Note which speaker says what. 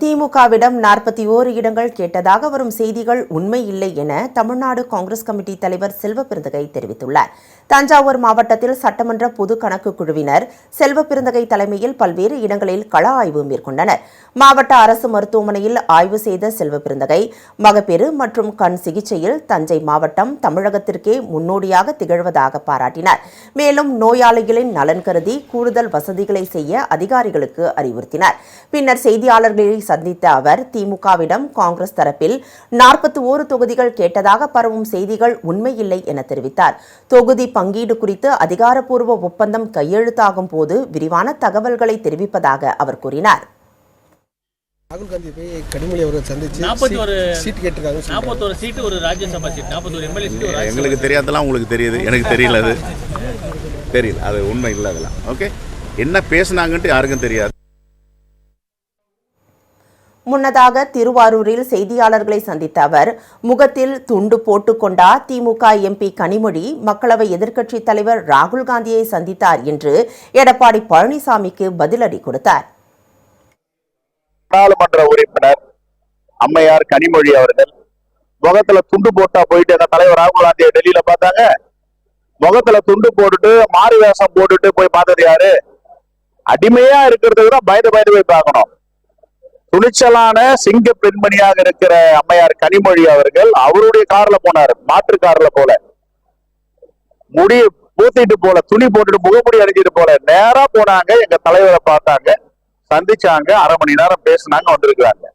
Speaker 1: திமுகவிடம் 41 இடங்கள் கேட்டதாக வரும் செய்திகள் உண்மை இல்லை என தமிழ்நாடு காங்கிரஸ் கமிட்டி தலைவர் செல்வபெருந்தகை தெரிவித்துள்ளார். தஞ்சாவூர் மாவட்டத்தில் சட்டமன்ற பொது கணக்கு குழுவினர் செல்வபெருந்தகை தலைமையில் பல்வேறு இடங்களில் கள ஆய்வு மேற்கொண்டனர். மாவட்ட அரசு மருத்துவமனையில் ஆய்வு செய்த செல்வபெருந்தகை மகப்பேறு மற்றும் கண் சிகிச்சையில் தஞ்சை மாவட்டம் தமிழகத்திற்கே முன்னோடியாக திகழ்வதாக பாராட்டினார். மேலும் நோயாளிகளின் நலன் கருதி கூடுதல் வசதிகளை செய்ய அதிகாரிகளுக்கு அறிவுறுத்தினார். பின்னர் செய்தியாளர்களை சந்தித்த அவர் திமுகவிடம் காங்கிரஸ் தரப்பில் 41 தொகுதிகள் கேட்டதாக பரவும் செய்திகள் உண்மையில்லை என தெரிவித்தார். தொகுதி பங்கீடு குறித்து அதிகாரப்பூர்வ ஒப்பந்தம் கையெழுத்தாகும் போது விரிவான தகவல்களை தெரிவிப்பதாக அவர் கூறினார்.
Speaker 2: ராகுல் காந்தி போய் கனிமொழி அவர்கள் சந்திச்சு 41 சீட் கேட்டிருக்காங்க. 41 சீட் ஒரு ராஜ்யசபா சீட், 41 எம்எல்ஏ சீட்.
Speaker 3: எங்களுக்கு தெரியாதெல்லாம் உங்களுக்கு தெரியுது, எனக்கு தெரியல. அது தெரியல, அது உண்மை இல்லை. அதெல்லாம் ஓகே. என்ன பேசுனாங்கன்ட்டு யாருக்கும் தெரியாது.
Speaker 1: முன்னதாக திருவாரூரில் செய்தியாளர்களை சந்தித்த அவர் முகத்தில் துண்டு போட்டுக்கொண்டா திமுக எம்பி கனிமொழி மக்களவை எதிர்க்கட்சித் தலைவர் ராகுல் காந்தியை சந்தித்தார் என்று எடப்பாடி பழனிசாமிக்கு பதிலடி கொடுத்தார்.
Speaker 4: நாடாளுமன்ற உறுப்பினர் அம்மையார் கனிமொழி அவர்கள் முகத்துல துண்டு போட்டா போயிட்டு எங்க தலைவர் ராகுல் காந்தியை டெல்லியில பார்த்தாங்க. முகத்துல துண்டு போட்டுட்டு மாறு வேஷம் போட்டுட்டு போய் பார்த்தது யாரு? அடிமையா இருக்கிறது கூட பயந்து போய் பார்க்கணும். துணிச்சலான சிங்க பெண்மணியாக இருக்கிற அம்மையார் கனிமொழி அவர்கள் அவருடைய கார்ல போனார், மாற்று கார்ல போல, முடி பூத்திட்டு போல, துணி போட்டுட்டு முகமுடி அணிஞ்சிட்டு போல நேரா போனாங்க. எங்க தலைவரை பார்த்தாங்க, சந்திச்சாங்க, அரை மணி நேரம் பேசினாங்க, வந்திருக்கிறாங்க.